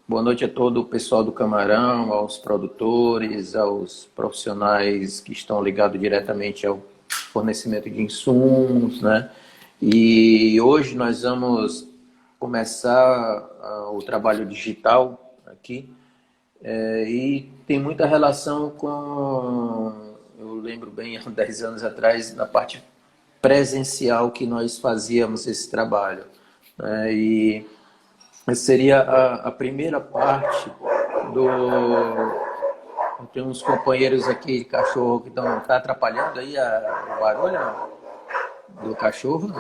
Boa noite a todo o pessoal do Camarão, aos produtores, aos profissionais que estão ligados diretamente ao fornecimento de insumos, né? E hoje nós vamos começar o trabalho digital aqui, e tem muita relação com, eu lembro bem, há 10 anos atrás, na parte presencial que nós fazíamos esse trabalho, né? E seria a primeira parte do. Tem uns companheiros aqui de cachorro que estão atrapalhando aí o barulho do cachorro.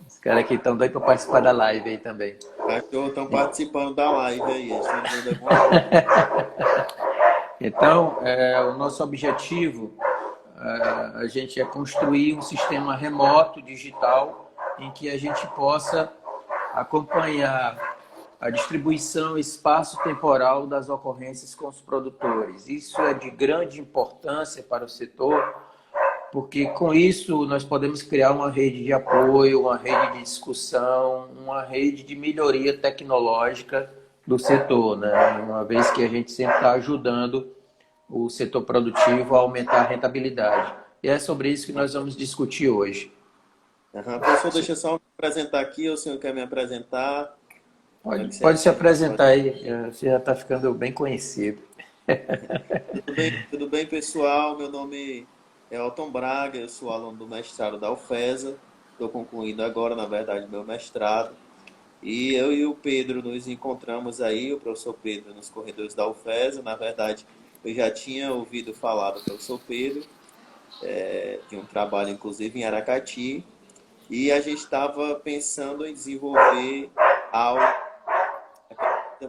Os caras aqui estão doidos para participar da live aí também. Cachorro estão participando da live aí, eles estão dizendo alguma coisa. Então, o nosso objetivo, a gente é construir um sistema remoto, digital, em que a gente possa acompanhar a distribuição espaço-temporal das ocorrências com os produtores. Isso é de grande importância para o setor, porque com isso nós podemos criar uma rede de apoio, uma rede de discussão, uma rede de melhoria tecnológica do setor, né? Uma vez que a gente sempre está ajudando o setor produtivo a aumentar a rentabilidade. E é sobre isso que nós vamos discutir hoje. Professor, deixa eu só me apresentar aqui, o senhor quer me apresentar? Como é que Pode se apresentar pode- aí, você já está ficando bem conhecido. Tudo bem, pessoal? Meu nome é Elton Braga, eu sou aluno do mestrado da UFESA, estou concluindo agora, na verdade, meu mestrado. E eu e o Pedro nos encontramos aí, o professor Pedro, nos corredores da UFESA. Na verdade, eu já tinha ouvido falar do professor Pedro, de um trabalho, inclusive, em Aracati, e a gente estava pensando em desenvolver algo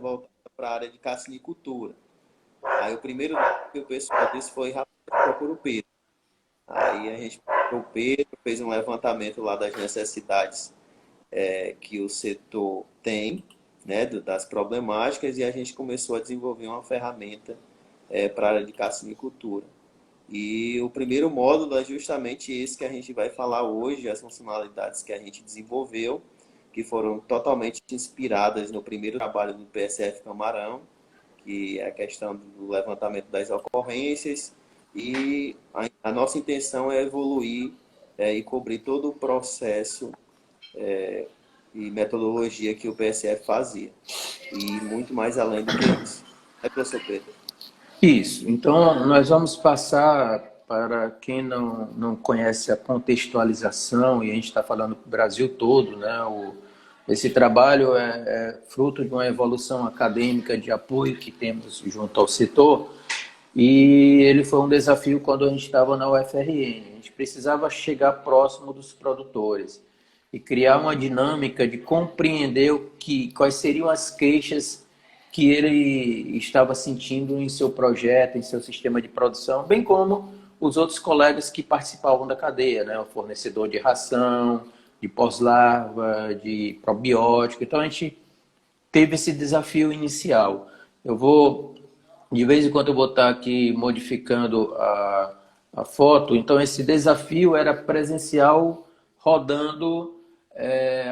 voltado para a área de carcinicultura. Aí o primeiro que o pessoal disse foi, rapaz, procura o Pedro. Aí a gente procurou o Pedro, fez um levantamento lá das necessidades que o setor tem, né, das problemáticas, e a gente começou a desenvolver uma ferramenta para a área de carcinicultura. E o primeiro módulo é justamente esse que a gente vai falar hoje, as funcionalidades que a gente desenvolveu, que foram totalmente inspiradas no primeiro trabalho do PSF Camarão, que é a questão do levantamento das ocorrências, e a nossa intenção é evoluir e cobrir todo o processo e metodologia que o PSF fazia, e muito mais além do que isso. É, professor Pedro? Isso. Então, nós vamos passar para quem não conhece a contextualização, e a gente está falando para o Brasil todo, né? Esse trabalho é fruto de uma evolução acadêmica de apoio que temos junto ao setor, e ele foi um desafio quando a gente estava na UFRN. A gente precisava chegar próximo dos produtores e criar uma dinâmica de compreender quais seriam as queixas que ele estava sentindo em seu projeto, em seu sistema de produção, bem como os outros colegas que participavam da cadeia, né? O fornecedor de ração, de pós-larva, de probiótico. Então a gente teve esse desafio inicial. Eu vou, de vez em quando, eu vou estar aqui modificando a foto. Então esse desafio era presencial, rodando.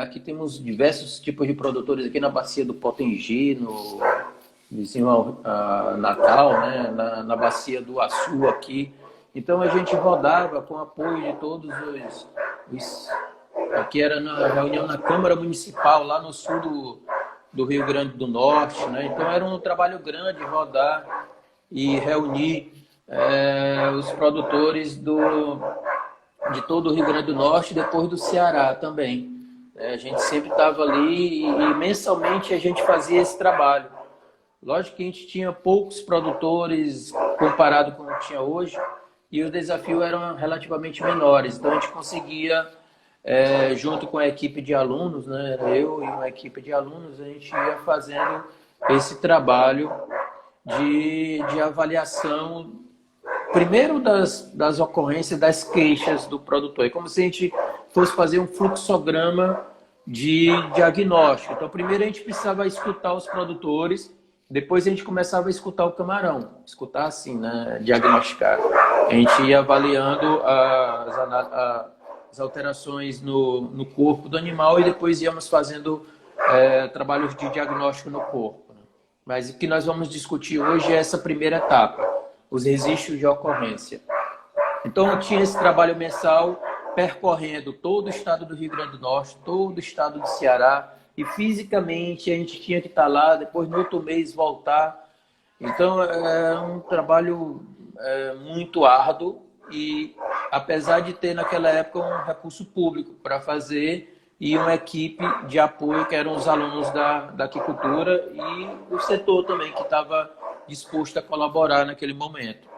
Aqui temos diversos tipos de produtores aqui na bacia do Potengi, no vizinho a Natal, né? Na bacia do Açu aqui. Então a gente rodava com apoio de todos os aqui era na reunião na Câmara Municipal, lá no sul do Rio Grande do Norte, né? Então era um trabalho grande rodar e reunir os produtores de todo o Rio Grande do Norte e depois do Ceará também. A gente sempre estava ali e mensalmente a gente fazia esse trabalho. Lógico que a gente tinha poucos produtores comparado com o que tinha hoje, e os desafios eram relativamente menores. Então a gente conseguia, junto com a equipe de alunos, né, eu e uma equipe de alunos, a gente ia fazendo esse trabalho de avaliação, primeiro das ocorrências, das queixas do produtor. É como se a gente fosse fazer um fluxograma de diagnóstico. Então, primeiro a gente precisava escutar os produtores, depois a gente começava a escutar o camarão, escutar assim, né, diagnosticar. A gente ia avaliando as alterações no corpo do animal e depois íamos fazendo trabalhos de diagnóstico no corpo, né? Mas o que nós vamos discutir hoje é essa primeira etapa, os registros de ocorrência. Então, eu tinha esse trabalho mensal percorrendo todo o estado do Rio Grande do Norte, todo o estado do Ceará, e fisicamente a gente tinha que estar lá, depois no outro mês voltar. Então, é um trabalho muito árduo e, apesar de ter naquela época um recurso público para fazer e uma equipe de apoio que eram os alunos da aquicultura e o setor também que estava disposto a colaborar naquele momento,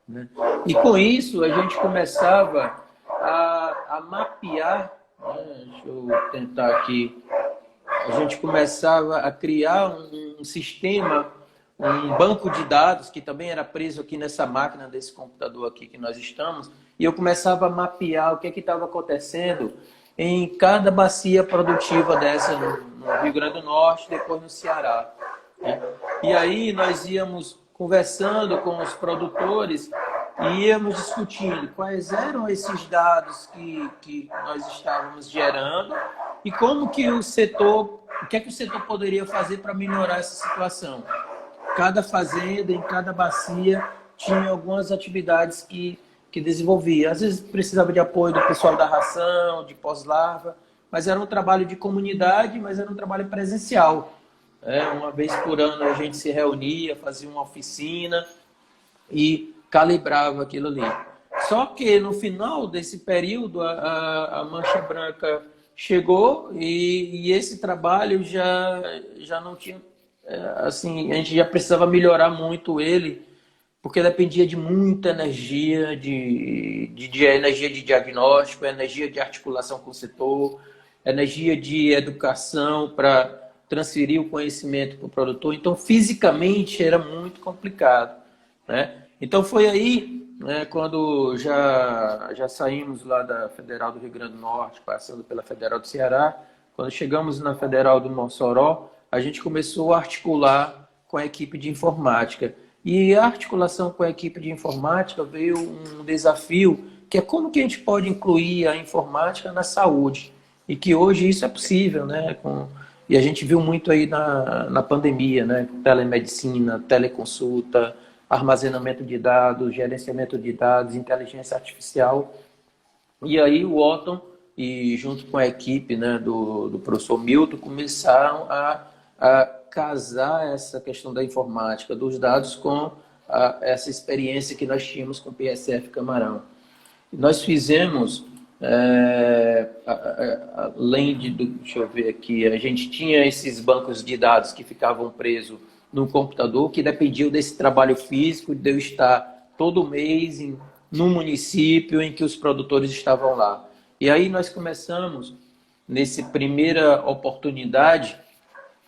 né? E com isso a gente começava a mapear, né? Deixa eu tentar aqui, a gente começava a criar um sistema, um banco de dados que também era preso aqui nessa máquina desse computador aqui que nós estamos, e eu começava a mapear o que estava acontecendo em cada bacia produtiva dessa no Rio Grande do Norte, depois no Ceará, né? E aí nós íamos conversando com os produtores e íamos discutindo quais eram esses dados que nós estávamos gerando e como que o setor, o que é que o setor poderia fazer para melhorar essa situação. Cada fazenda, em cada bacia, tinha algumas atividades que desenvolvia. Às vezes precisava de apoio do pessoal da ração, de pós-larva, mas era um trabalho de comunidade, mas era um trabalho presencial. Uma vez por ano a gente se reunia, fazia uma oficina e calibrava aquilo ali. Só que no final desse período a mancha branca chegou e esse trabalho já não tinha, assim, a gente já precisava melhorar muito ele, porque dependia de muita energia, de energia de diagnóstico, energia de articulação com o setor, energia de educação para transferir o conhecimento para o produtor. Então, fisicamente, era muito complicado, né? Então, foi aí, né, quando já saímos lá da Federal do Rio Grande do Norte, passando pela Federal do Ceará, quando chegamos na Federal do Mossoró, a gente começou a articular com a equipe de informática. E a articulação com a equipe de informática veio um desafio, que é como que a gente pode incluir a informática na saúde. E que hoje isso é possível, né? E a gente viu muito aí na pandemia, né? Telemedicina, teleconsulta, armazenamento de dados, gerenciamento de dados, inteligência artificial. E aí o Otton, e junto com a equipe, né, do professor Milton, começaram a casar essa questão da informática, dos dados, com essa experiência que nós tínhamos com o PSF Camarão. Nós fizemos, além deixa eu ver aqui, a gente tinha esses bancos de dados que ficavam presos no computador, que dependiam desse trabalho físico, de eu estar todo mês no município em que os produtores estavam lá. E aí nós começamos, nessa primeira oportunidade,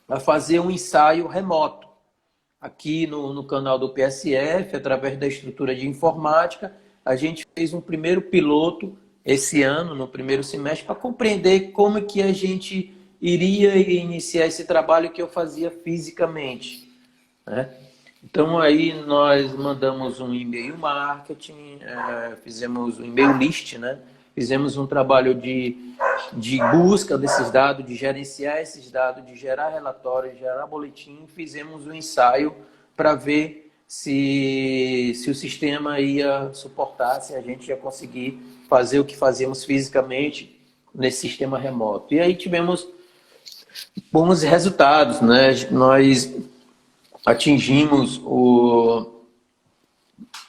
a fazer um ensaio remoto. Aqui no canal do PSF, através da estrutura de informática, a gente fez um primeiro piloto esse ano, no primeiro semestre, para compreender como que a gente iria iniciar esse trabalho que eu fazia fisicamente, né? Então, aí nós mandamos um e-mail marketing, fizemos um e-mail list, né? Fizemos um trabalho de busca desses dados, de gerenciar esses dados, de gerar relatórios, gerar boletim. Fizemos um ensaio para ver se o sistema ia suportar, se a gente ia conseguir fazer o que fazíamos fisicamente nesse sistema remoto. E aí tivemos bons resultados, né? Nós atingimos o...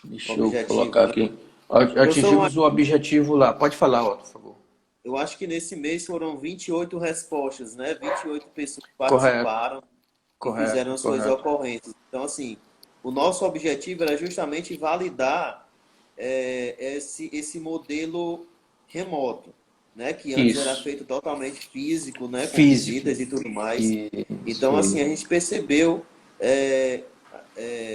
Deixa eu colocar aqui. Atingimos o objetivo lá. Pode falar, Otto, por favor. Eu acho que nesse mês foram 28 respostas, né? 28 pessoas participaram e fizeram suas ocorrências. Então, assim, o nosso objetivo era justamente validar esse modelo remoto, né? Que antes era feito totalmente físico, né? Com visitas e tudo mais. Então, assim, a gente percebeu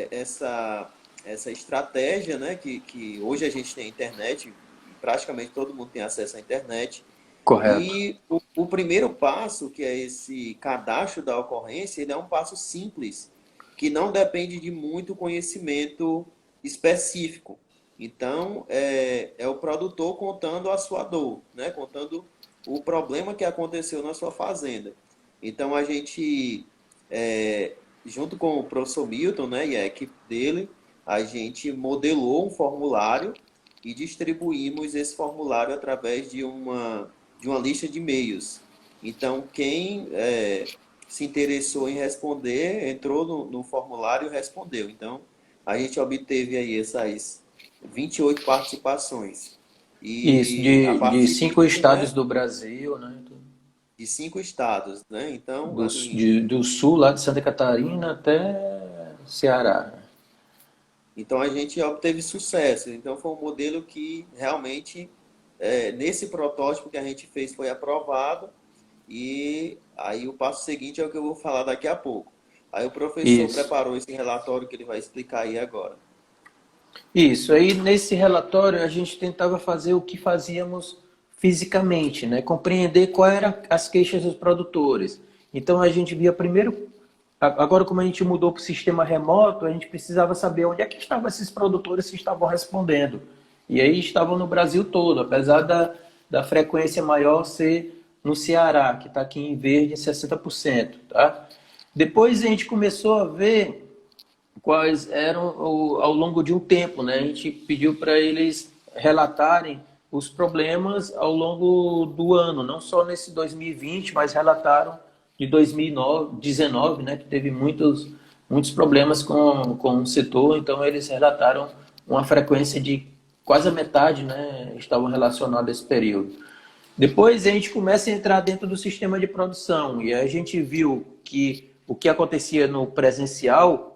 essa estratégia, né? Que hoje a gente tem internet, praticamente todo mundo tem acesso à internet. Correto. E o primeiro passo, que é esse cadastro da ocorrência, ele é um passo simples, que não depende de muito conhecimento específico. Então, é o produtor contando a sua dor, né? Contando o problema que aconteceu na sua fazenda. Então, a gente junto com o professor Milton, né, e a equipe dele, a gente modelou um formulário e distribuímos esse formulário através de uma lista de e-mails. Então, quem se interessou em responder, entrou no formulário e respondeu. Então, a gente obteve aí essas 28 participações. Isso, E a de partir 5 disso, né, estados do Brasil, né? de 5 estados, né? Então, assim, Do sul, lá de Santa Catarina até Ceará. então a gente obteve sucesso. Então foi um modelo que realmente, nesse protótipo que a gente fez, foi aprovado. E aí o passo seguinte é o que eu vou falar daqui a pouco. Aí o professor Isso. preparou esse relatório que ele vai explicar aí agora. Isso. Aí nesse relatório a gente tentava fazer o que fazíamos fisicamente, né? Compreender quais eram as queixas dos produtores. Então a gente via primeiro, agora como a gente mudou para o sistema remoto, a gente precisava saber onde é que estavam esses produtores que estavam respondendo. E aí estavam no Brasil todo, apesar da frequência maior ser no Ceará, que está aqui em verde 60%, tá? Depois a gente começou a ver quais eram ao longo de um tempo, né? A gente pediu para eles relatarem os problemas ao longo do ano, não só nesse 2020, mas relataram de 2019, né? Que teve muitos problemas com o setor, então eles relataram uma frequência de quase a metade, né? Estavam relacionados a esse período. Depois a gente começa a entrar dentro do sistema de produção e a gente viu que o que acontecia no presencial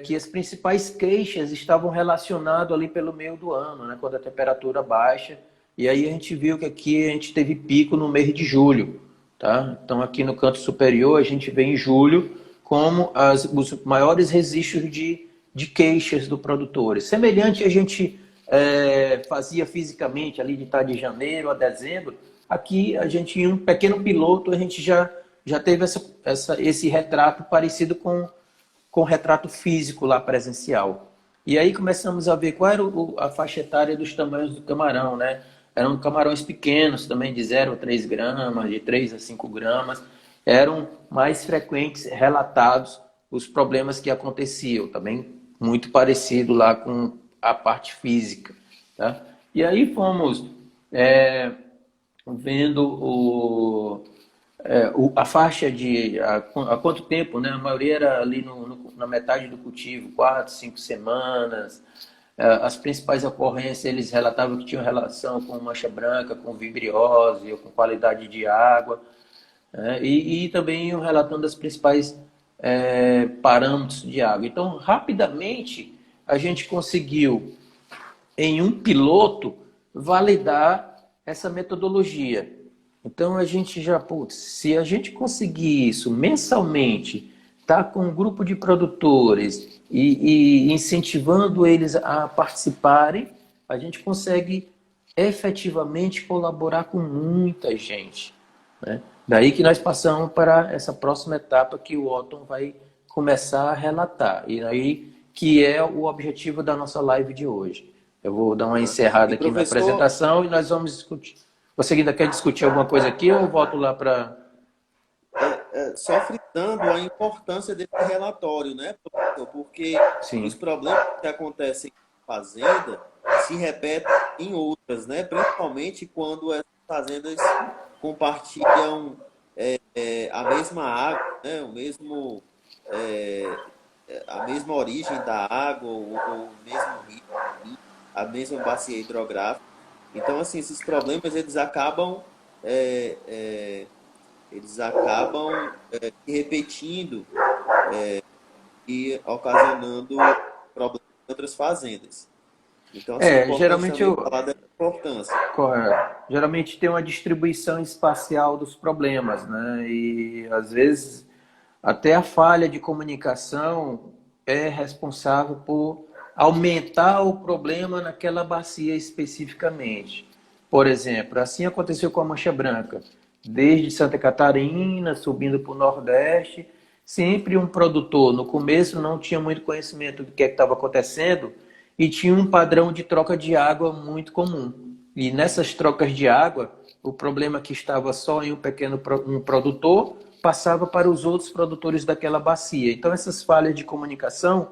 que as principais queixas estavam relacionadas ali pelo meio do ano, né, quando a temperatura baixa. E aí a gente viu que aqui a gente teve pico no mês de julho. Tá? Então aqui no canto superior a gente vê em julho como os maiores registros de queixas do produtor. Semelhante a gente fazia fisicamente ali de estar de janeiro a dezembro, aqui a gente em um pequeno piloto a gente já teve esse retrato parecido com retrato físico lá presencial. E aí começamos a ver qual era a faixa etária dos tamanhos do camarão, né? Eram camarões pequenos, também de 0 a 3 gramas, de 3 a 5 gramas. Eram mais frequentes relatados os problemas que aconteciam, também muito parecido lá com a parte física. Tá? E aí fomos vendo a faixa de há quanto tempo, né? A maioria era ali na metade do cultivo, 4, 5 semanas. As principais ocorrências eles relatavam que tinham relação com mancha branca, com vibriose ou com qualidade de água, né? E também iam relatando as principais parâmetros de água. Então, rapidamente, a gente conseguiu, em um piloto, validar essa metodologia. Então a gente já, putz, se a gente conseguir isso mensalmente, tá com um grupo de produtores e incentivando eles a participarem, a gente consegue efetivamente colaborar com muita gente, né? Daí que nós passamos para essa próxima etapa que o Otton vai começar a relatar. E aí que é o objetivo da nossa live de hoje. Eu vou dar uma encerrada E aqui na professor, apresentação e nós vamos discutir. Você ainda quer discutir alguma coisa aqui ou eu volto lá para... só frisando a importância desse relatório, né, professor? Porque os Sim. problemas que acontecem na fazenda se repetem em outras, né? Principalmente quando as fazendas compartilham a mesma água, né? É, a mesma origem da água, ou o mesmo rio, a mesma bacia hidrográfica. Então, assim, esses problemas é, é, eles acabam se repetindo e ocasionando problemas em outras fazendas. Então, assim, é importante Geralmente também falar dessa importância. correto. Geralmente tem uma distribuição espacial dos problemas, né? E às vezes até a falha de comunicação é responsável por aumentar o problema naquela bacia especificamente. Por exemplo, assim aconteceu com a mancha branca. Desde Santa Catarina, subindo para o Nordeste, sempre um produtor, no começo não tinha muito conhecimento do que estava acontecendo e tinha um padrão de troca de água muito comum. E nessas trocas de água, o problema que estava só em um pequeno produtor passava para os outros produtores daquela bacia. Então, essas falhas de comunicação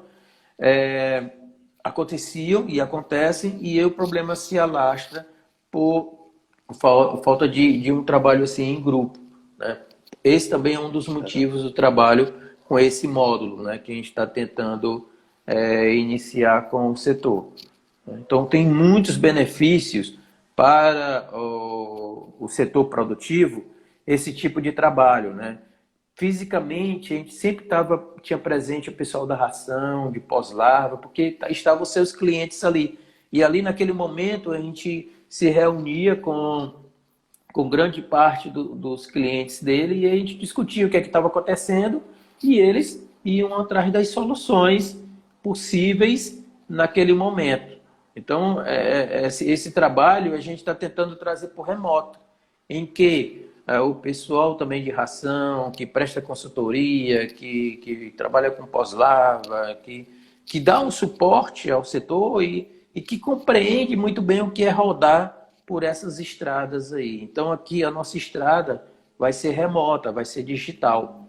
aconteciam e acontecem, e aí o problema se alastra por falta de um trabalho assim em grupo, né? Esse também é um dos motivos do trabalho com esse módulo, né, que a gente está tentando iniciar com o setor. Então, tem muitos benefícios para o setor produtivo esse tipo de trabalho, né? Fisicamente, a gente sempre tinha presente o pessoal da ração, de pós-larva, porque estavam os seus clientes ali. E ali, naquele momento, a gente se reunia com grande parte dos clientes dele e a gente discutia o que é que estava acontecendo e eles iam atrás das soluções possíveis naquele momento. Então, esse trabalho a gente está tentando trazer para o remoto, em que o pessoal também de ração, que presta consultoria, que trabalha com pós-larva, que dá um suporte ao setor e que compreende muito bem o que é rodar por essas estradas aí. Então, aqui a nossa estrada vai ser remota, vai ser digital.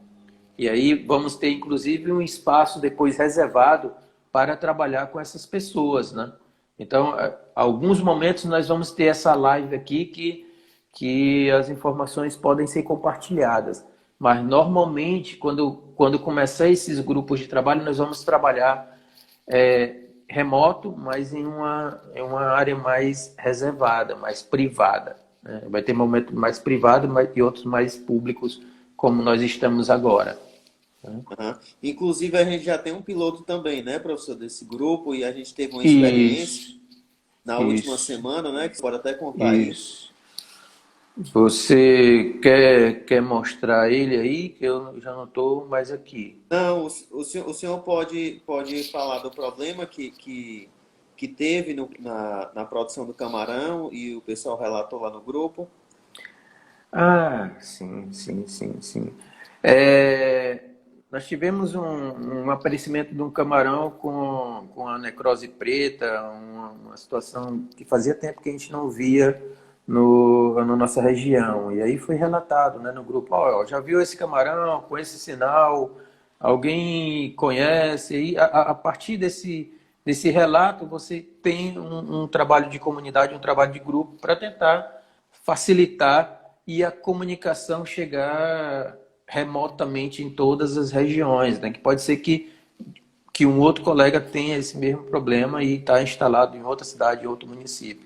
E aí vamos ter, inclusive, um espaço depois reservado para trabalhar com essas pessoas, né? Então, alguns momentos nós vamos ter essa live aqui que as informações podem ser compartilhadas. Mas, normalmente, quando começar esses grupos de trabalho, nós vamos trabalhar remoto, mas em uma área mais reservada, mais privada, né? Vai ter momentos mais privados e outros mais públicos, como nós estamos agora. Uhum. Inclusive, a gente já tem um piloto também, né, professor, desse grupo, e a gente teve uma experiência Isso, na última isso, semana, né, que você pode até contar aí. isso. Você quer mostrar ele aí, que eu já não estou mais aqui. Não, o senhor pode falar do problema que teve na produção do camarão e o pessoal relatou lá no grupo. Ah, sim, sim, sim, sim. É, nós tivemos um aparecimento de um camarão com a necrose preta, uma situação que fazia tempo que a gente não via na nossa região. E aí foi relatado, né, no grupo: ó, já viu esse camarão com esse sinal? Alguém conhece? E a partir desse relato, você tem um trabalho de comunidade, um trabalho de grupo para tentar facilitar e a comunicação chegar remotamente em todas as regiões, né? Que pode ser que um outro colega tenha esse mesmo problema e está instalado em outra cidade, em outro município.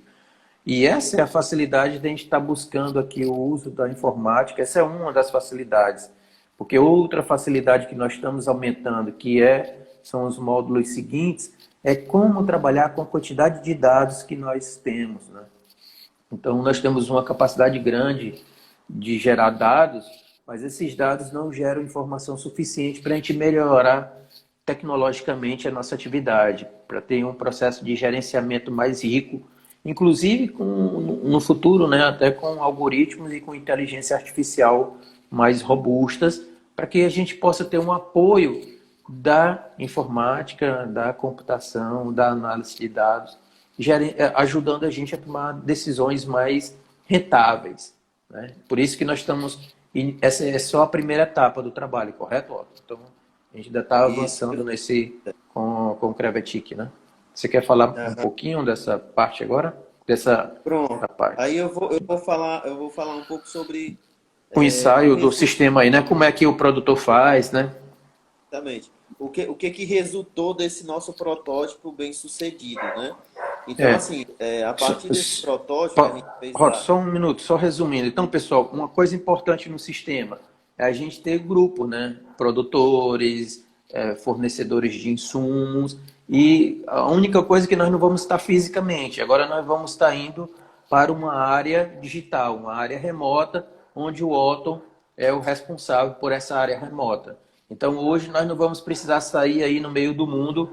E essa é a facilidade de a gente estar buscando aqui o uso da informática. Essa é uma das facilidades. Porque outra facilidade que nós estamos aumentando, são os módulos seguintes, é como trabalhar com a quantidade de dados que nós temos, né? Então, nós temos uma capacidade grande de gerar dados, mas esses dados não geram informação suficiente para a gente melhorar tecnologicamente a nossa atividade, para ter um processo de gerenciamento mais rico, inclusive no futuro, né, até com algoritmos e com inteligência artificial mais robustas, para que a gente possa ter um apoio da informática, da computação, da análise de dados, ajudando a gente a tomar decisões mais rentáveis, né? Por isso que nós estamos... Essa é só a primeira etapa do trabalho, correto, Otto? Então, a gente ainda está Isso. avançando com o Crevetic, né? Você quer falar um Aham. pouquinho dessa parte agora? Pronto. Da parte. Aí eu vou falar um pouco sobre O o ensaio do resultado. sistema aí, né? Como é que o produtor faz, né? Exatamente. O que resultou desse nosso protótipo bem sucedido, né? Então, É. assim, a Só, partir desse protótipo que a gente fez Rod, lá. só um minuto, só resumindo. Então, pessoal, uma coisa importante no sistema é a gente ter grupo, né? Produtores, fornecedores de insumos, e a única coisa é que nós não vamos estar fisicamente. Agora nós vamos estar indo para uma área digital, uma área remota, onde o Otton é o responsável por essa área remota. Então, hoje nós não vamos precisar sair aí no meio do mundo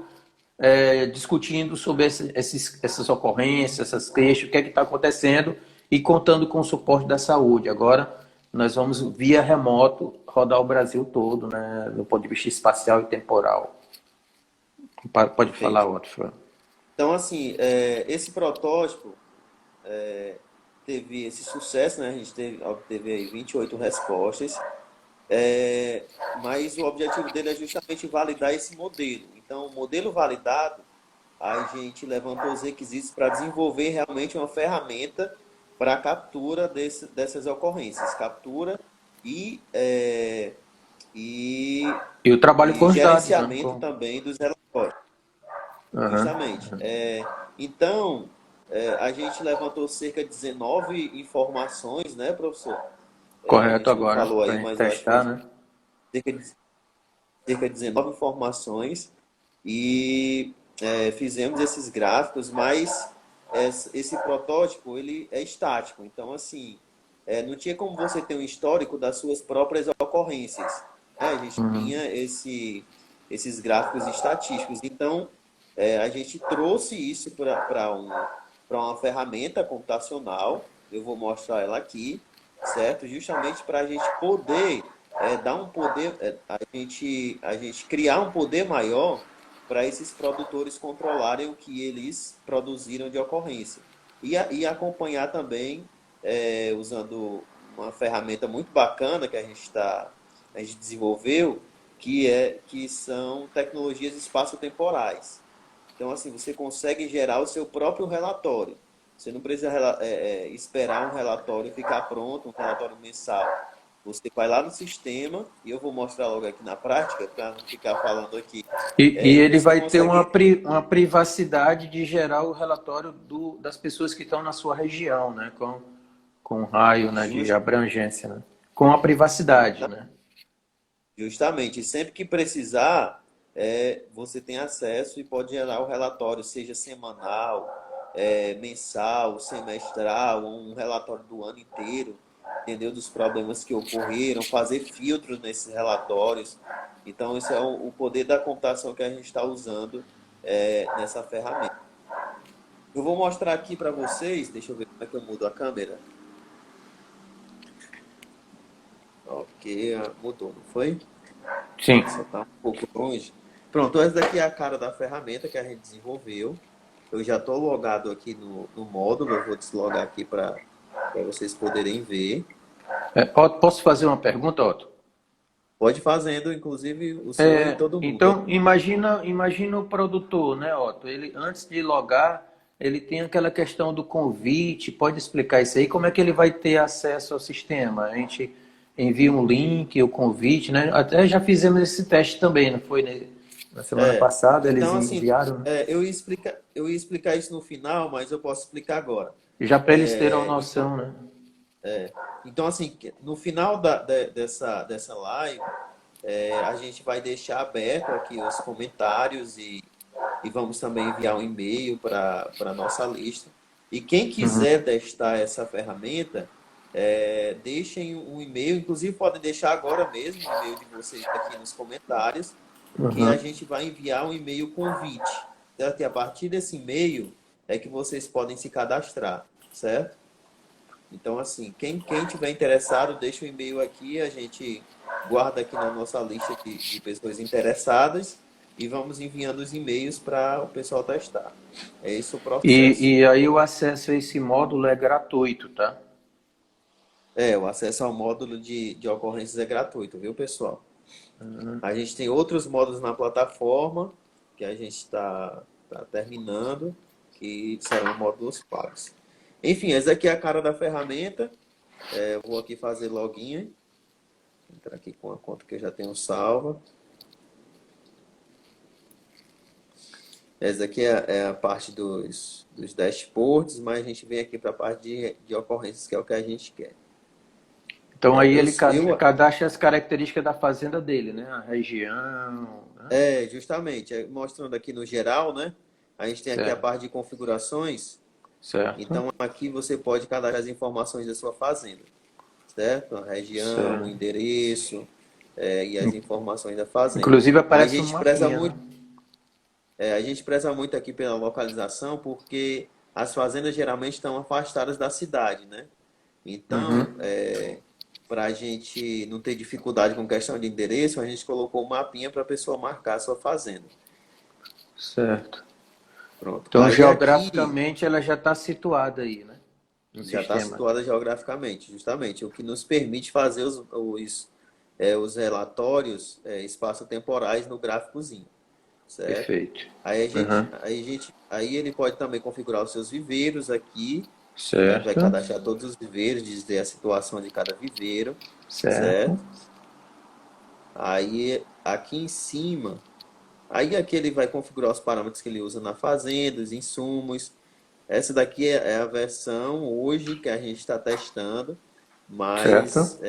discutindo sobre essas ocorrências, essas queixas, o que é que está acontecendo e contando com o suporte da saúde. Agora, nós vamos, via remoto, rodar o Brasil todo, né, do ponto de vista espacial e temporal. Pode falar, Perfeito. Otto. Então, assim, esse protótipo teve esse sucesso, né? A gente obteve aí 28 respostas. Mas o objetivo dele é justamente validar esse modelo. Então, o modelo validado, a gente levantou os requisitos para desenvolver realmente uma ferramenta para a captura dessas ocorrências, captura e, é, e, E o trabalho e com os dados, né? gerenciamento também dos relatórios. Aham. Justamente. Então, a gente levantou cerca de 19 informações, né, professor? A Correto gente não agora, falou para aí, a gente mas eu acho que testar, foi né? cerca de, cerca de 19 informações e fizemos esses gráficos, mas esse protótipo ele é estático. Então, assim, não tinha como você ter um histórico das suas próprias ocorrências, né? A gente Uhum. tinha esses gráficos estatísticos. Então, a gente trouxe isso para uma ferramenta computacional. Eu vou mostrar ela aqui, certo? Justamente para a gente poder dar um poder, a gente criar um poder maior para esses produtores controlarem o que eles produziram de ocorrência. E acompanhar também, usando uma ferramenta muito bacana que a gente desenvolveu, que são tecnologias espaço-temporais. Então, assim, você consegue gerar o seu próprio relatório. Você não precisa esperar um relatório ficar pronto, um relatório mensal. Você vai lá no sistema, e eu vou mostrar logo aqui na prática, para não ficar falando aqui. E E ele você vai ter consegue. uma privacidade de gerar o relatório das pessoas que estão na sua região, né? Com raio, né, de Just, abrangência, né? Com a privacidade, né? Justamente, sempre que precisar, você tem acesso e pode gerar o relatório, seja semanal, mensal, semestral, um relatório do ano inteiro, entendeu? Dos problemas que ocorreram, fazer filtros nesses relatórios. Então, esse é o poder da computação que a gente está usando nessa ferramenta. Eu vou mostrar aqui para vocês, deixa eu ver como é que eu mudo a câmera. Ok, mudou, não foi? Sim. Só está um pouco longe. Pronto, essa daqui é a cara da ferramenta que a gente desenvolveu. Eu já estou logado aqui no módulo, eu vou deslogar aqui para vocês poderem ver. Posso fazer uma pergunta, Otto? Pode ir fazendo, inclusive, o senhor e todo mundo. Então, imagina o produtor, né, Otto? Ele, antes de logar, ele tem aquela questão do convite. Pode explicar isso aí? Como é que ele vai ter acesso ao sistema? A gente envia um link, o convite, né? Até já fizemos esse teste também, não foi? Né? Na semana passada eles Então, assim, enviaram, né? eu ia explicar isso no final, mas eu posso explicar agora. Já para eles terem uma Então, noção, né? então, assim, no final dessa live, a gente vai deixar aberto aqui os comentários e vamos também enviar um e-mail para a nossa lista. E quem Uhum, quiser testar essa ferramenta, deixem um e-mail, inclusive podem deixar agora mesmo o e-mail de vocês aqui nos comentários, que a uhum. gente vai enviar um e-mail convite, certo? E a partir desse e-mail é que vocês podem se cadastrar, certo? Então, assim, quem tiver interessado, deixa o e-mail aqui, a gente guarda aqui na nossa lista de pessoas interessadas e vamos enviando os e-mails para o pessoal testar. É esse o processo. E aí o acesso a esse módulo é gratuito, tá? O acesso ao módulo de ocorrências é gratuito, viu, pessoal? Uhum. A gente tem outros módulos na plataforma que a gente está terminando, que serão módulos pagos. Enfim, essa aqui é a cara da ferramenta. Eu vou aqui fazer login. Entrar aqui com a conta que eu já tenho salva. Essa aqui é a parte dos dashboards, mas a gente vem aqui para a parte de ocorrências, que é o que a gente quer. Então aí Eu, ele eu, cadastra as características da fazenda dele, né? A região, né? Justamente, mostrando aqui no geral, né? A gente tem aqui a Certo, parte de configurações. certo, Então, aqui você pode cadastrar as informações da sua fazenda, certo? A região, o certo. endereço, e as informações da fazenda. Inclusive A aparece um gente preza mapinha, muito, né? a gente preza muito aqui pela localização, porque as fazendas geralmente estão afastadas da cidade, né? Então, Uhum, para a gente não ter dificuldade com questão de endereço, a gente colocou um mapinha para a pessoa marcar a sua fazenda. certo. Pronto. Então Aí aqui geograficamente ela já está situada aí, né? No já está sistema. situada geograficamente, justamente, o que nos permite fazer os relatórios espaço-temporais no gráficozinho, certo? Perfeito. Aí ele pode também configurar os seus viveiros aqui, né? Vai Certo, cadastrar todos os viveiros, dizer a situação de cada viveiro, certo. certo? Aí aqui em cima, aí aqui ele vai configurar os parâmetros que ele usa na fazenda, os insumos. Essa daqui é a versão hoje que a gente está testando, Certo. mas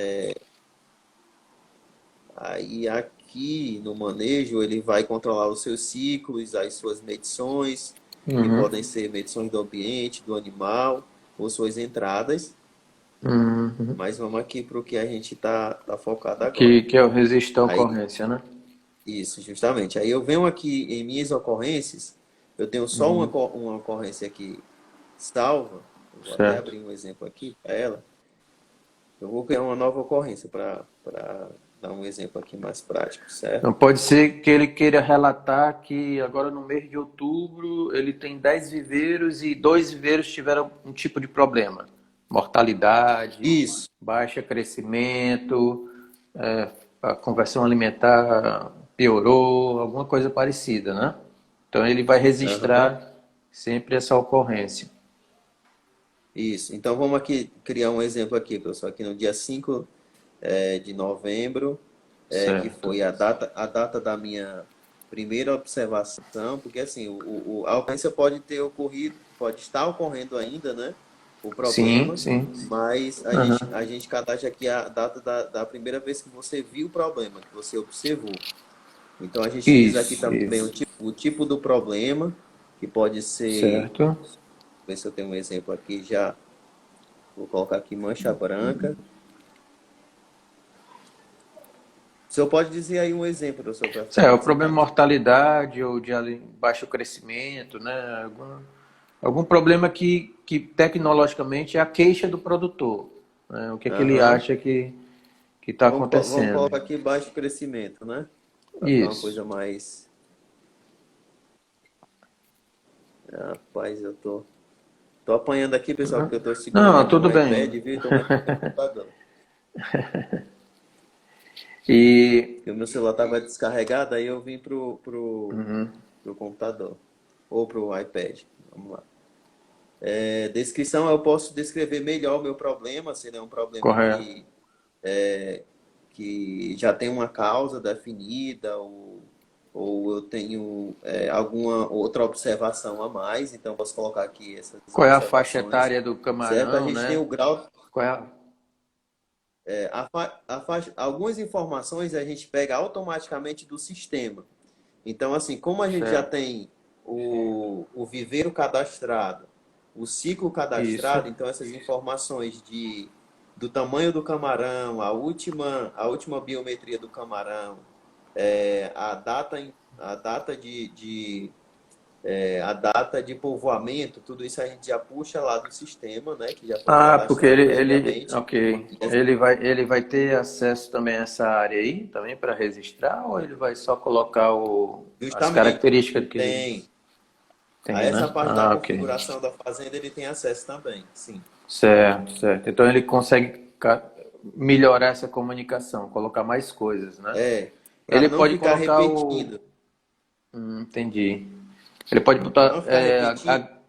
aí aqui no manejo ele vai controlar os seus ciclos, as suas medições, que Uhum. podem ser medições do ambiente, do animal, ou suas entradas. Uhum. Mas vamos aqui para o que a gente tá focado agora. Que é o registro à Aí, ocorrência, né? isso, justamente. Aí eu venho aqui em minhas ocorrências, eu tenho só Uhum. uma ocorrência aqui salva. Eu vou até Certo. abrir um exemplo aqui para ela. Eu vou criar uma nova ocorrência para dar um exemplo aqui mais prático, certo? Não pode ser que ele queira relatar que agora no mês de outubro ele tem 10 viveiros e 2 viveiros tiveram um tipo de problema. Mortalidade, Isso. baixa crescimento, a conversão alimentar piorou, alguma coisa parecida, né? Então ele vai Aham. registrar sempre essa ocorrência. Isso. Então vamos aqui criar um exemplo aqui, pessoal, aqui no dia 5 de novembro, que Certo. foi a data da minha primeira observação, porque assim, a ocorrência pode ter ocorrido, pode estar ocorrendo ainda, né? O Sim, problema, sim. mas a gente, Aham. a gente cadastra aqui a data da primeira vez que você viu o problema, que você observou. Então a gente diz aqui Isso, também isso. o tipo do problema, que pode ser, Certo. ver se eu tenho um exemplo aqui já, vou colocar aqui mancha branca. O senhor pode dizer aí um exemplo do seu para É, o ficar problema de didático? mortalidade ou de baixo crescimento, né? Algum problema que tecnologicamente é a queixa do produtor, né? O que é que ele Aham. acha que está Vamos acontecendo. colocar aqui baixo crescimento, né? Para ficar uma Isso. coisa mais. Rapaz, tô apanhando aqui, pessoal, porque eu tô segurando Não, aqui tudo o iPad, bem. viu? E tô mexendo no computador. E Porque o meu celular tava descarregado, aí eu vim pro computador. Ou pro iPad. Vamos lá. Descrição, eu posso descrever melhor o meu problema, se ele é um problema correto. que já tem uma causa definida, ou eu tenho alguma outra observação a mais, então posso colocar aqui essas Qual é a faixa observações, etária do certo? A camarão, gente tem né? o grau, Qual é a... algumas informações a gente pega automaticamente do sistema. Então, assim, como a gente já Certo. tem o viveiro cadastrado, o ciclo Isso. cadastrado, então essas informações do tamanho do camarão, a última biometria do camarão, a data de povoamento, tudo isso a gente já puxa lá do sistema, né, que já foi Ah, porque cadastrado previamente. ok. E essa- Ele vai ter acesso também a essa área aí, também para registrar, ou ele vai só colocar as Justamente, características que ele tem. A tem, essa né? parte da Ah, ok. configuração da fazenda ele tem acesso também, sim. Certo, certo. Então ele consegue melhorar essa comunicação, colocar mais coisas, né? Para Ele não pode ficar colocar repetindo. entendi. Ele pode Para botar não ficar repetindo.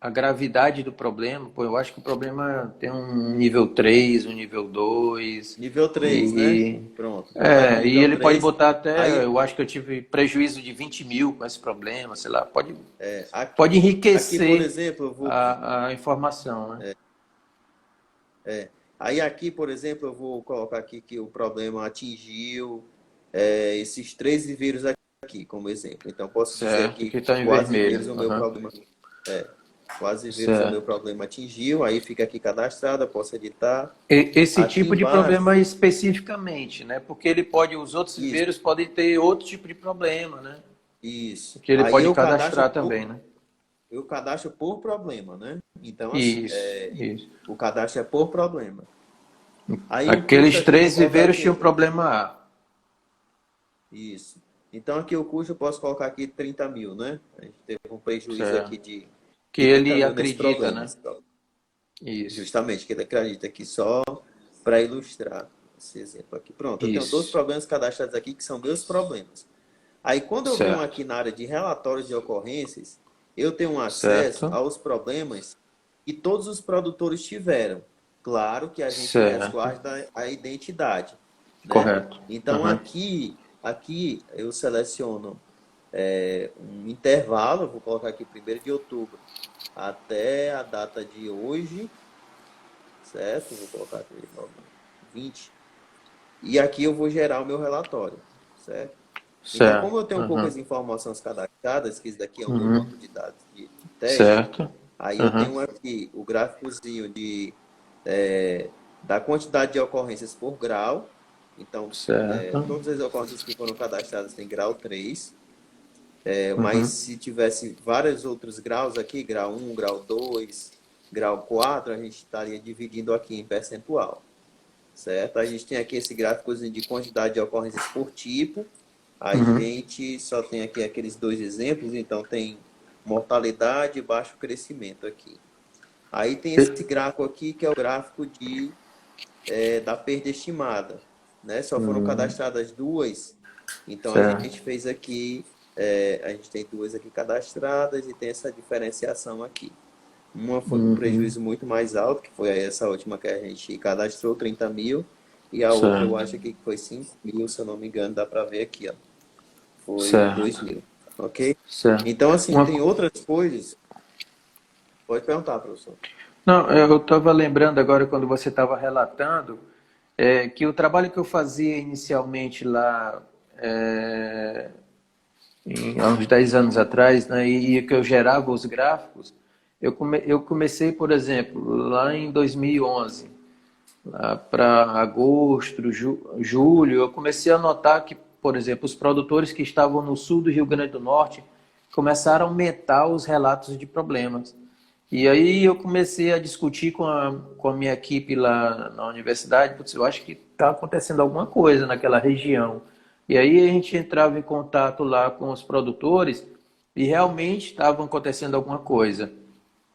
a gravidade do problema. Pô, eu acho que o problema tem um nível 3, um nível 2 Nível 3, né? e Pronto. Botar aqui e nível ele pode 3. botar até, Aí, eu acho que eu tive prejuízo de 20 mil com esse problema, sei lá, aqui, pode aqui, por enriquecer exemplo, eu vou. a informação, né? Aí aqui, por exemplo, eu vou colocar aqui que o problema atingiu esses três viveiros aqui, como exemplo. Então, posso dizer Certo, aqui que está em quais viveiros vermelho. o meu Aham. problema. Quais viveiros o meu Certo. problema atingiu. Aí fica aqui cadastrado, eu posso editar. Esse Aqui tipo de embaixo, problema especificamente, né? Porque os outros isso, viveiros podem ter outro tipo de problema, né? isso. Que ele Aí pode eu cadastro cadastrar por, também, né? eu cadastro por problema, né? Então, assim, Isso, isso. o cadastro é por problema. Aí o custo Aqueles aqui eu vou três colocar viveiros aqui, tinham problema A. isso. Então aqui o custo eu posso colocar aqui 30 mil, né? A gente teve um prejuízo Certo. aqui de, Que de 30 ele mil nesse acredita, problema. né? Isso. Justamente, que ele acredita aqui só para ilustrar, esse exemplo aqui. Pronto, eu tenho 12 Isso. problemas cadastrados aqui que são meus problemas. Aí, quando eu venho Certo. aqui na área de relatórios de ocorrências, eu tenho acesso Certo. aos problemas que todos os produtores tiveram. Claro que a gente Certo. resguarda a identidade, né? Correto. Então, Uhum. aqui eu seleciono um intervalo, vou colocar aqui 1º de outubro até a data de hoje, certo? Vou colocar aqui 20. E aqui eu vou gerar o meu relatório, certo? Então, como eu Certo. tenho Uhum. poucas informações cadastradas, que isso daqui é o meu banco Uhum. de dados de teste, Certo. aí eu Uhum. tenho aqui o gráficozinho é, da quantidade de ocorrências por grau. Então, Certo. todas as ocorrências que foram cadastradas têm grau 3. Mas Uhum. se tivesse vários outros graus aqui, grau 1, grau 2, grau 4, a gente estaria dividindo aqui em percentual, certo? A gente tem aqui esse gráfico de quantidade de ocorrências por tipo. A Uhum. gente só tem aqui aqueles dois exemplos, então tem mortalidade e baixo crescimento aqui. Aí tem esse gráfico aqui, que é o gráfico da perda estimada, né? Só foram Uhum. cadastradas duas, então a Certo. gente fez aqui, a gente tem duas aqui cadastradas e tem essa diferenciação aqui. Uma foi com Uhum. prejuízo muito mais alto, que foi essa última que a gente cadastrou, 30 mil, e a outra eu Certo. acho aqui que foi 5 mil, se eu não me engano, dá para ver aqui, ó. Foi 2 Certo. mil, ok? Certo. Então, assim, Uma, tem outras coisas. Pode perguntar, professor. não, eu estava lembrando agora quando você estava relatando que o trabalho que eu fazia inicialmente lá há uns 10 anos atrás, né, e que eu gerava os gráficos, eu comecei, por exemplo, lá em 2011, lá para agosto, julho, eu comecei a notar que, por exemplo, os produtores que estavam no sul do Rio Grande do Norte começaram a aumentar os relatos de problemas. E aí eu comecei a discutir com a minha equipe lá na universidade, putz, eu acho que está acontecendo alguma coisa naquela região. E aí a gente entrava em contato lá com os produtores e realmente estava acontecendo alguma coisa.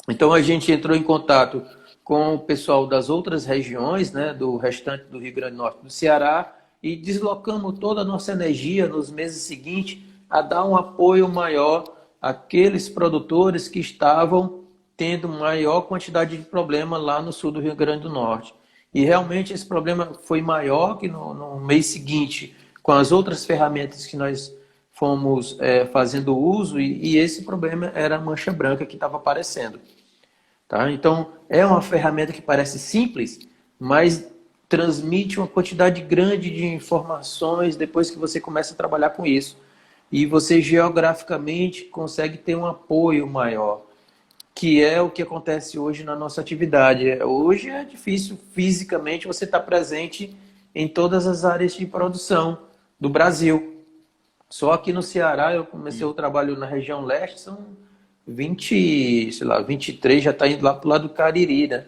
Então a gente entrou em contato com o pessoal das outras regiões, né, do restante do Rio Grande do Norte, do Ceará, e deslocamos toda a nossa energia nos meses seguintes a dar um apoio maior àqueles produtores que estavam tendo maior quantidade de problema lá no sul do Rio Grande do Norte. E realmente esse problema foi maior que no mês seguinte, com as outras ferramentas que nós fomos fazendo uso, e esse problema era a mancha branca que estava aparecendo. Tá? Então, é uma ferramenta que parece simples, mas transmite uma quantidade grande de informações depois que você começa a trabalhar com isso. E você geograficamente consegue ter um apoio maior, que é o que acontece hoje na nossa atividade. Hoje é difícil fisicamente você estar presente em todas as áreas de produção do Brasil. Só aqui no Ceará eu comecei o trabalho na região leste, são 20, sei lá, 23, já está indo lá para o lado do Cariri, né?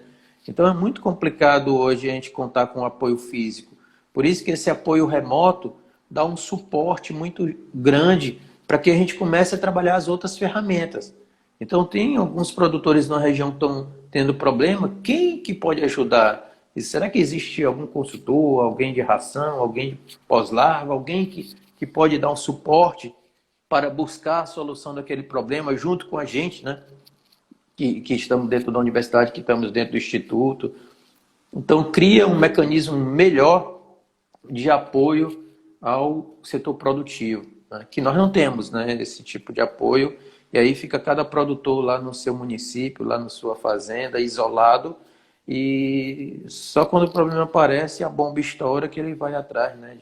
Então é muito complicado hoje a gente contar com apoio físico. Por isso que esse apoio remoto dá um suporte muito grande para que a gente comece a trabalhar as outras ferramentas. Então tem alguns produtores na região que estão tendo problema, quem que pode ajudar? E será que existe algum consultor, alguém de ração, alguém de pós-larva, alguém que pode dar um suporte para buscar a solução daquele problema junto com a gente, né? Que estamos dentro da universidade, que estamos dentro do instituto. Então, cria um mecanismo melhor de apoio ao setor produtivo, né? Que nós não temos, né, esse tipo de apoio, e aí fica cada produtor lá no seu município, lá na sua fazenda, isolado, e só quando o problema aparece, a bomba estoura que ele vai atrás, né,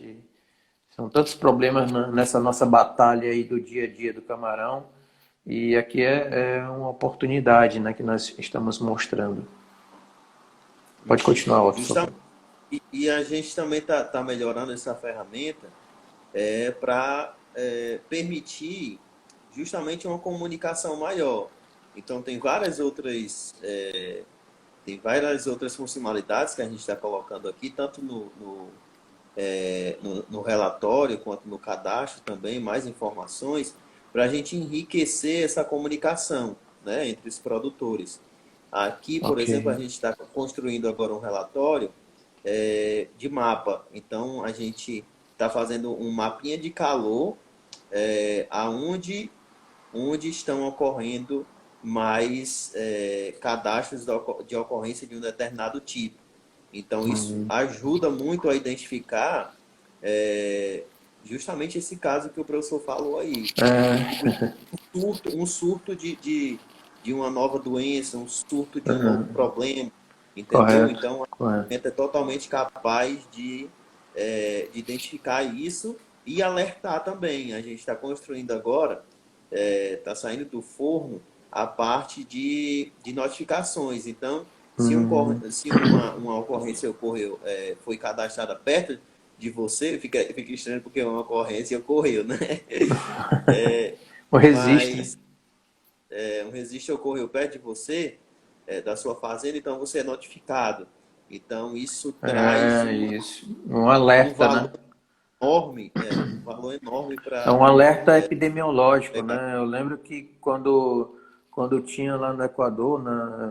são tantos problemas nessa nossa batalha aí do dia a dia do camarão, e aqui é uma oportunidade, né, que nós estamos mostrando. Pode continuar, Watson. Justa- e a gente também tá melhorando essa ferramenta para permitir justamente uma comunicação maior. Então tem várias outras funcionalidades que a gente está colocando aqui, tanto no relatório quanto no cadastro também, mais informações, para a gente enriquecer essa comunicação, né, entre os produtores. Aqui, por Ok. exemplo, a gente está construindo agora um relatório de mapa. Então, a gente está fazendo um mapinha de calor aonde onde estão ocorrendo mais cadastros de ocorrência de um determinado tipo. Então, isso Hum. ajuda muito a identificar justamente esse caso que o professor falou aí. É, Um surto de uma nova doença, um surto de um novo uhum. problema, entendeu? Correto, Então, a correto. ferramenta é totalmente capaz de identificar isso e alertar também. A gente está construindo agora, está saindo do forno a parte de notificações. Então, Hum. se uma ocorrência ocorreu, foi cadastrada perto de você, fica estranho porque uma ocorrência ocorreu, né? O registro. Mas um registro ocorreu perto de você, da sua fazenda, então você é notificado. Então isso traz É isso. Um um alerta, valor né? enorme, um valor enorme É para um alerta epidemiológico, pegar. né? Eu lembro que quando tinha lá no Equador,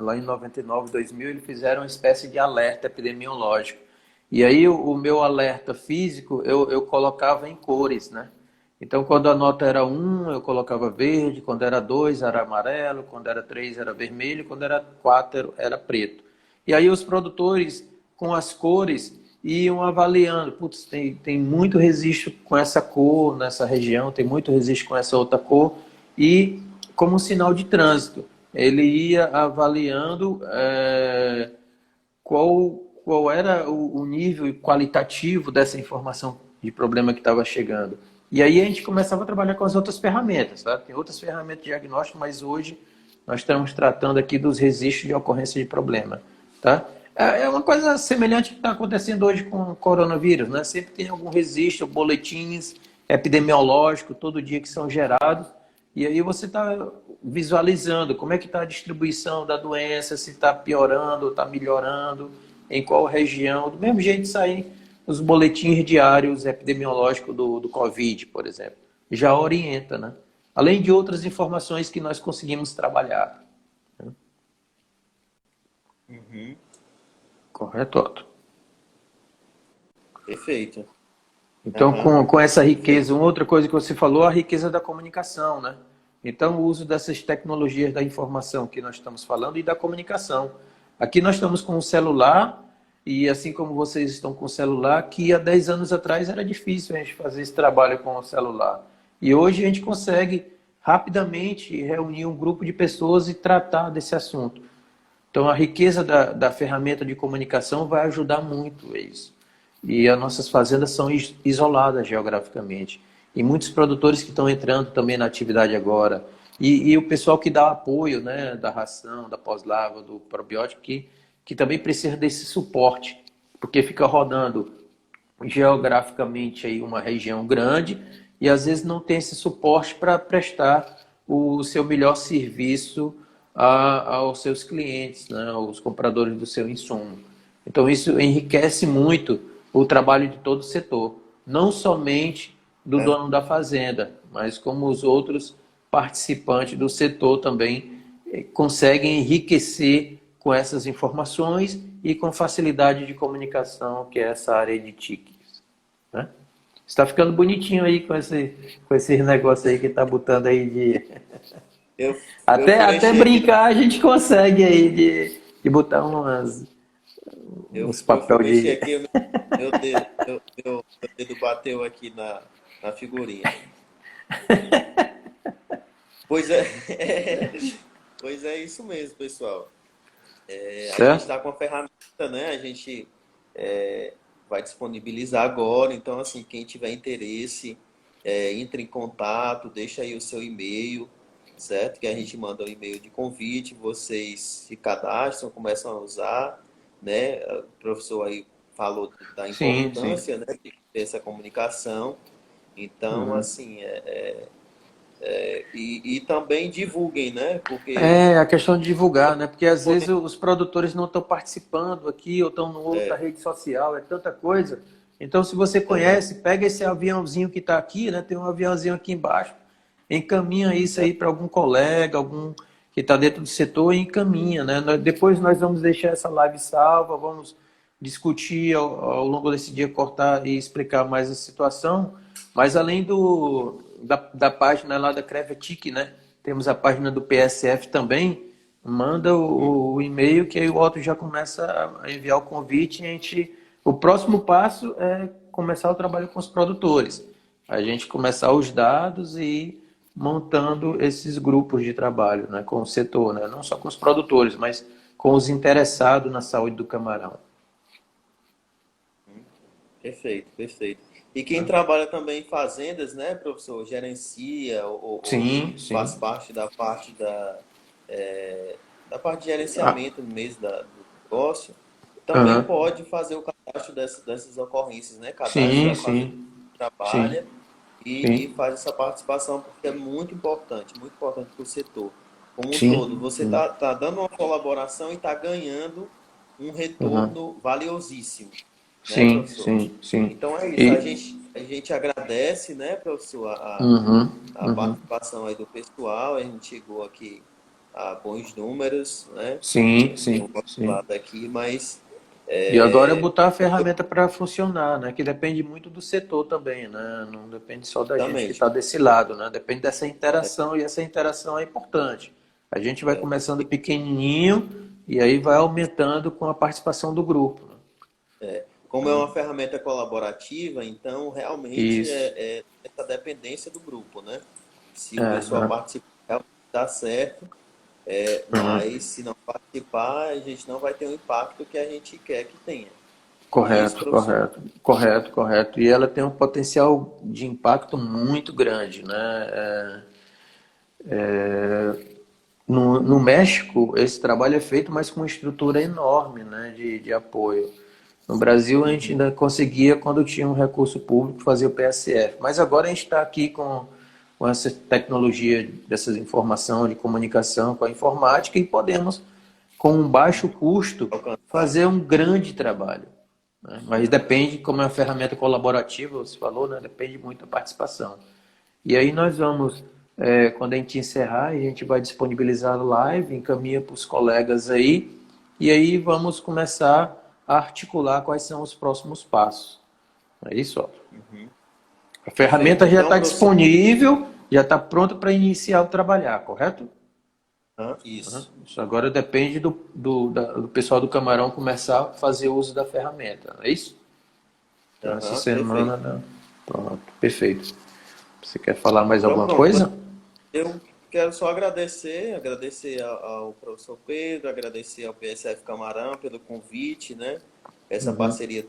lá em 99, 2000, eles fizeram uma espécie de alerta epidemiológico. E aí o meu alerta físico eu colocava em cores, né? Então, quando a nota era 1, eu colocava verde, quando era 2 era amarelo, quando era 3 era vermelho, quando era 4 era preto. E aí os produtores, com as cores, iam avaliando. Putz, tem muito registro com essa cor nessa região, tem muito registro com essa outra cor. E como um sinal de trânsito, ele ia avaliando qual era o nível qualitativo dessa informação de problema que estava chegando. E aí a gente começava a trabalhar com as outras ferramentas, tá? Tem outras ferramentas de diagnóstico, mas hoje nós estamos tratando aqui dos registros de ocorrência de problema, tá? É uma coisa semelhante que está acontecendo hoje com o coronavírus, né? Sempre tem algum registro, boletins epidemiológicos todo dia que são gerados, e aí você está visualizando como é que está a distribuição da doença, se está piorando, está melhorando, em qual região. Do mesmo jeito saem os boletins diários epidemiológicos do Covid, por exemplo. Já orienta, né? Além de outras informações que nós conseguimos trabalhar. Uhum, Correto, Otto? perfeito. Então, Aham, com essa perfeito. riqueza, uma outra coisa que você falou, a riqueza da comunicação, né? Então, o uso dessas tecnologias da informação que nós estamos falando e da comunicação. Aqui nós estamos com um celular, e assim como vocês estão com o celular, que há 10 anos atrás era difícil a gente fazer esse trabalho com o celular. E hoje a gente consegue rapidamente reunir um grupo de pessoas e tratar desse assunto. Então, a riqueza da ferramenta de comunicação vai ajudar muito isso. E as nossas fazendas são isoladas geograficamente. E muitos produtores que estão entrando também na atividade agora. E o pessoal que dá apoio, né, da ração, da pós-lava, do probiótico, que também precisa desse suporte, porque fica rodando geograficamente aí uma região grande e às vezes não tem esse suporte para prestar o seu melhor serviço aos seus clientes, né, aos compradores do seu insumo. Então isso enriquece muito o trabalho de todo o setor, não somente do É, dono da fazenda, mas como os outros participantes do setor também conseguem enriquecer com essas informações e com facilidade de comunicação, que é essa área de TICs. Né? Está ficando bonitinho aí com esse negócio aí que está botando aí de. eu, eu Até fui aqui, brincar a gente consegue aí de botar uns eu fui papel mexer de. aqui, meu dedo bateu aqui na figurinha. Pois é, pois é isso mesmo, pessoal. A gente Certo? está com a ferramenta, né? A gente vai disponibilizar agora. Então, assim, quem tiver interesse, entre em contato, deixa aí o seu e-mail, certo? Que a gente manda um e-mail de convite, vocês se cadastram, começam a usar, né? O professor aí falou da Sim, sim. importância, né, de ter essa comunicação. Então, Uhum. assim, e também divulguem, né? Porque É a questão de divulgar, né? Porque às vezes os produtores não estão participando aqui ou estão em outra é, rede social, é tanta coisa. Então, se você conhece, pega esse aviãozinho que está aqui, né? Tem um aviãozinho aqui embaixo, encaminha isso aí para algum colega, algum que está dentro do setor e encaminha, né? Depois nós vamos deixar essa live salva, vamos discutir ao longo desse dia, cortar e explicar mais a situação. Mas além da página lá da Crevetic, né? Temos a página do PSF também. Manda o e-mail que aí o Otto já começa a enviar o convite e o próximo passo é começar o trabalho com os produtores. A gente começar os dados e ir montando esses grupos de trabalho, né, com o setor, né, não só com os produtores, mas com os interessados na saúde do camarão. Perfeito, perfeito. E quem trabalha também em fazendas, né, professor, gerencia ou Sim, faz sim. parte é, da parte de Ah, gerenciamento mesmo do negócio, também aham. pode fazer o cadastro dessas ocorrências, né? Cadastra Sim, a fazenda sim, que sim, trabalha e sim, faz essa participação, porque é muito importante para o setor como um todo. sim, Você sim. tá dando uma colaboração e está ganhando um Aham. retorno valiosíssimo, né, Sim, professor? sim, sim. Então é isso, E, a gente agradece, né, professor, uhum, a uhum. participação aí do pessoal, a gente chegou aqui a bons números, né? Sim, Tem um sim, outro sim. lado aqui, mas E agora é é, botar a ferramenta para funcionar, né? Que depende muito do setor também, né? Não depende só da gente que exatamente. está desse lado, né? Depende dessa interação e essa interação é importante. A gente vai começando pequenininho e aí vai aumentando com a participação do grupo, né? Como é uma ferramenta colaborativa, então realmente Isso. é essa dependência do grupo, né? Se o É, pessoal né? participar, realmente dá certo, Uhum. mas se não participar, a gente não vai ter o impacto que a gente quer que tenha. Não é isso, Correto, professor? correto, correto, correto. E ela tem um potencial de impacto muito grande, né? No México, esse trabalho é feito, mas com uma estrutura enorme, né, de apoio. No Brasil, a gente Uhum. ainda conseguia, quando tinha um recurso público, fazer o PSF. Mas agora a gente está aqui com essa tecnologia dessas informação de comunicação com a informática e podemos, com um baixo custo, Alcançar. fazer um grande trabalho, né? Mas depende, como é uma ferramenta colaborativa, você falou, né? Depende muito da participação. E aí nós vamos, quando a gente encerrar, a gente vai disponibilizar a live, encaminha para os colegas aí, e aí vamos começar a articular quais são os próximos passos. É isso, ó. Uhum. A Perfeito. ferramenta já Então, está professor, disponível, já está pronta para iniciar o trabalhar, correto? Uhum. isso. Isso agora depende do pessoal do Camarão começar a fazer uso da ferramenta, é isso? Então, essa Aham, semana, perfeito. né? Pronto, perfeito. Você quer falar mais Então, alguma pronto. coisa? Eu quero só agradecer ao professor Pedro, agradecer ao PSF Camarão pelo convite, né? Essa Uhum. parceria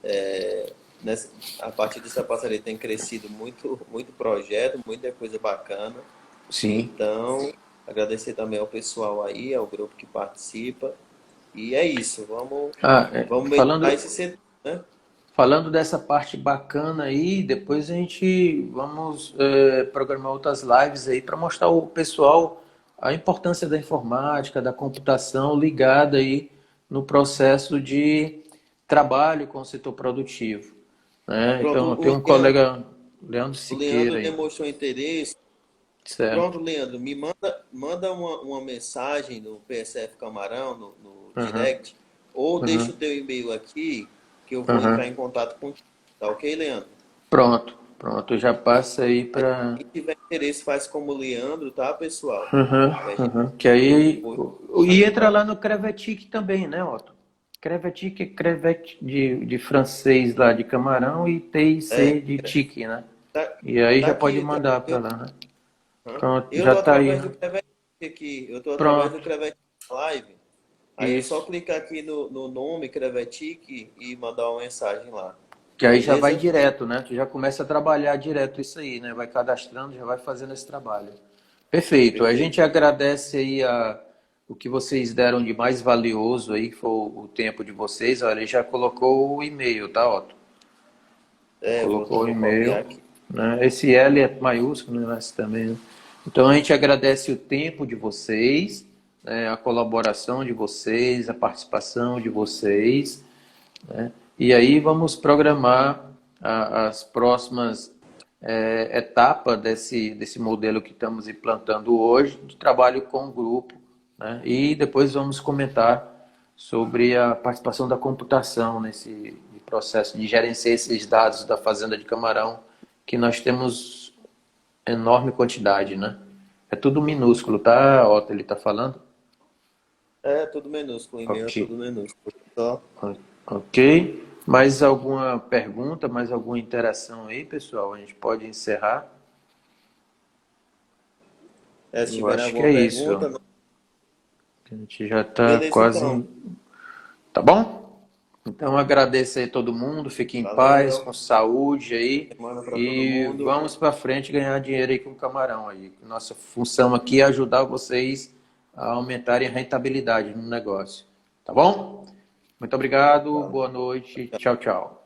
é, a partir dessa parceria tem crescido muito projeto, muita coisa bacana. Sim. Então, agradecer também ao pessoal aí, ao grupo que participa. E é isso, vamos melhorar Falando, esse setor, né? falando dessa parte bacana aí, depois a gente vamos programar outras lives aí para mostrar ao pessoal a importância da informática, da computação ligada aí no processo de trabalho com o setor produtivo, né? Então, Pronto, tem um colega, Leandro O Siqueira Leandro aí, demonstrou interesse. certo? Pronto, Leandro, manda uma mensagem no PSF Camarão, no Uhum, direct, ou deixa uhum, o teu e-mail aqui, que eu vou entrar uhum. em contato contigo. Tá ok, Leandro? Pronto, pronto, já passa aí Aí, para. quem tiver interesse, faz como o Leandro, tá, pessoal? Uhum, Que a gente, uhum. Que eu aí. vou E entra ajudar. lá no Crevetic também, né, Otto? Crevetic é crevete de francês lá de camarão e É, TIC de tique, né? tá, E aí tá já pode aqui, mandar para lá, né? hã? Pronto, Eu já tô tá aí, através né? do Crevete aqui, eu tô através do Pronto, Crevete Live. Aí é só isso. clicar aqui no nome Crevetic e mandar uma mensagem lá. Que aí já vai Beleza? direto, né? Tu já começa a trabalhar direto isso aí, né? Vai cadastrando, já vai fazendo esse trabalho. Perfeito. A Perfeito. gente agradece aí o que vocês deram de mais valioso aí, que foi o tempo de vocês. Olha, ele já colocou o e-mail, tá, Otto? É, Colocou o vou copiar e-mail, aqui. né? Esse L é maiúsculo, né? Esse também, né? Então a gente agradece o tempo de vocês, né? A colaboração de vocês, a participação de vocês, né? E aí vamos programar as próximas etapas desse modelo que estamos implantando hoje, de trabalho com o grupo, né? E depois vamos comentar sobre a participação da computação nesse processo de gerenciar esses dados da Fazenda de Camarão, que nós temos enorme quantidade, né? É tudo minúsculo, tá, Otto? Ele está falando? É tudo minúsculo, o e-mail é Ok. tudo minúsculo. Só Ok. Mais alguma pergunta, mais alguma interação aí, pessoal? A gente pode encerrar? se Eu tiver acho que alguma é pergunta, isso. A gente já está beleza então. quase. Tá bom? Então agradeço aí todo mundo, fique em paz, Valeu. com saúde aí Semana para todo e mundo. vamos para frente ganhar dinheiro aí com o camarão aí. Nossa função aqui é ajudar vocês a aumentarem a rentabilidade no negócio. Tá bom? Muito obrigado, Valeu. boa noite, tchau, tchau.